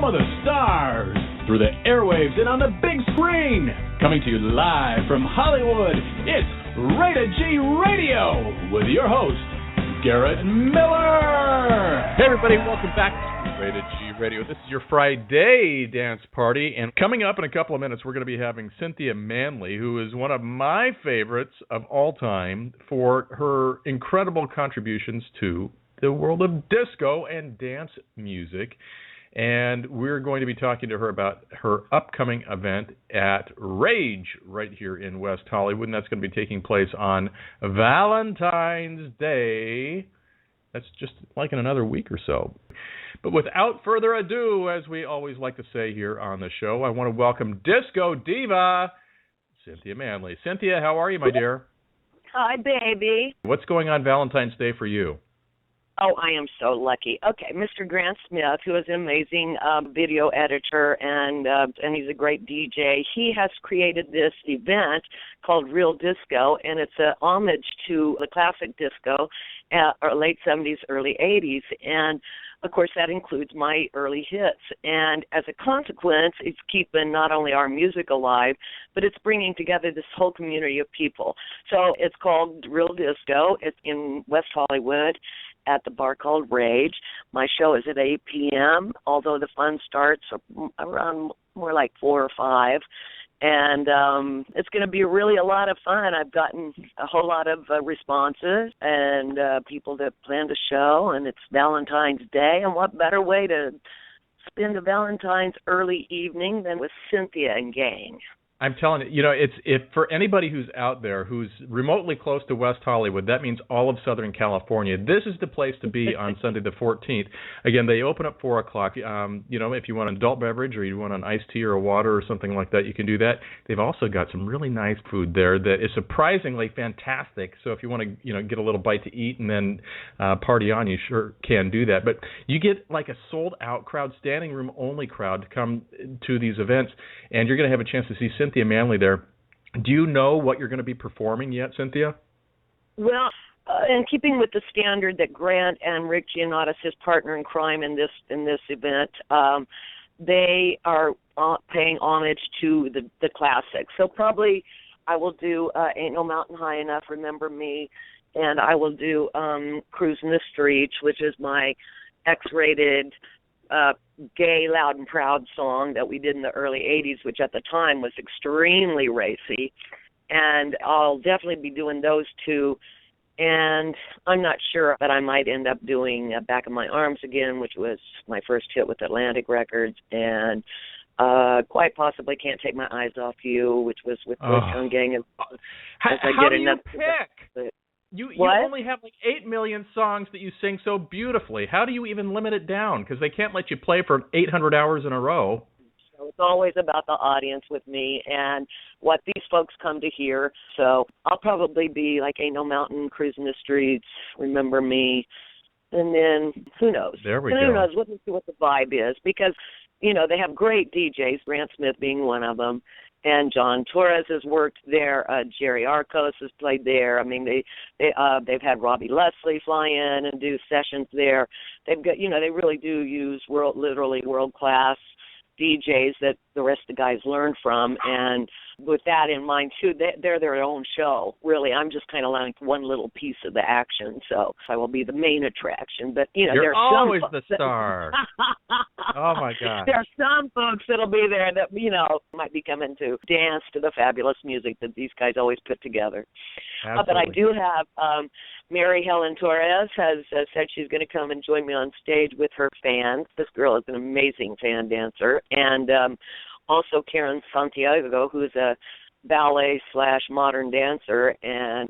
home of the stars, through the airwaves and on the big screen. Coming to you live from Hollywood, it's Rated G Radio with your host, Garrett Miller. Hey everybody, welcome back to Rated G Radio. This is your Friday dance party, and coming up in a couple of minutes, we're going to be having Cynthia Manley, who is one of my favorites of all time for her incredible contributions to the world of disco and dance music. And we're going to be talking to her about her upcoming event at Rage right here in West Hollywood, and that's going to be taking place on Valentine's Day. That's just like in another week or so. But without further ado, as we always like to say here on the show, I want to welcome Disco Diva, Cynthia Manley. Cynthia, how are you, my dear? Hi, baby. What's going on Valentine's Day for you? Oh, I am so lucky. Okay, Mr. Grant Smith, who is an amazing video editor and he's a great DJ, he has created this event called Real Disco, and it's a homage to the classic disco, late 70s, early 80s, and of course that includes my early hits. And as a consequence, it's keeping not only our music alive, but it's bringing together this whole community of people. So it's called Real Disco. It's in West Hollywood at the bar called Rage. My show is at 8 p.m., although the fun starts around more like 4 or 5. And it's going to be really a lot of fun. I've gotten a whole lot of responses and people that plan to show, and it's Valentine's Day. And what better way to spend a Valentine's early evening than with Cynthia and gang? I'm telling you, it's if for anybody who's out there who's remotely close to West Hollywood, that means all of Southern California. This is the place to be on Sunday the 14th. Again, they open at 4 o'clock. If you want an adult beverage or you want an iced tea or a water or something like that, you can do that. They've also got some really nice food there that is surprisingly fantastic. So if you want to, get a little bite to eat and then party on, you sure can do that. But you get like a sold-out crowd, standing room only crowd to come to these events, and you're going to have a chance to see Cynthia Manley there. Do you know what you're going to be performing yet, Cynthia? Well, in keeping with the standard that Grant and Rick Giannottis, his partner in crime in this event, they are paying homage to the classics. So probably I will do Ain't No Mountain High Enough, Remember Me, and I will do Cruising the Streets, which is my X-rated gay, loud and proud song that we did in the early 80s, which at the time was extremely racy. And I'll definitely be doing those two. And I'm not sure, but I might end up doing Back of My Arms Again, which was my first hit with Atlantic Records, and quite possibly Can't Take My Eyes Off You, which was with Boys Town Gang. How do you pick? You only have like 8 million songs that you sing so beautifully. How do you even limit it down? Because they can't let you play for 800 hours in a row. So it's always about the audience with me and what these folks come to hear. So I'll probably be like Ain't No Mountain, Cruising the Streets, Remember Me, and then who knows? There we go. Who knows? Let me see what the vibe is, because, they have great DJs, Grant Smith being one of them. And John Torres has worked there. Jerry Arcos has played there. I mean, they've had Robbie Leslie fly in and do sessions there. They've got, they really do use literally world class DJs that the rest of the guys learn from. And with that in mind too, they're their own show. Really, I'm just kind of like one little piece of the action. So I will be the main attraction. But you're always the star. Oh my God! There are some folks that'll be there that might be coming to dance to the fabulous music that these guys always put together. But I do have Mary Helen Torres has said she's going to come and join me on stage with her fans. This girl is an amazing fan dancer, and also Karen Santiago, who's a ballet/modern dancer, and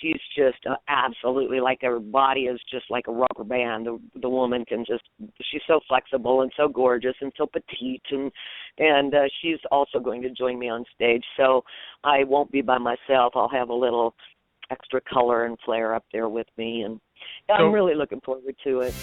she's just absolutely, like, her body is just like a rubber band. The woman she's so flexible and so gorgeous and so petite, and she's also going to join me on stage. So I won't be by myself. I'll have a little extra color and flair up there with me, and I'm really looking forward to it.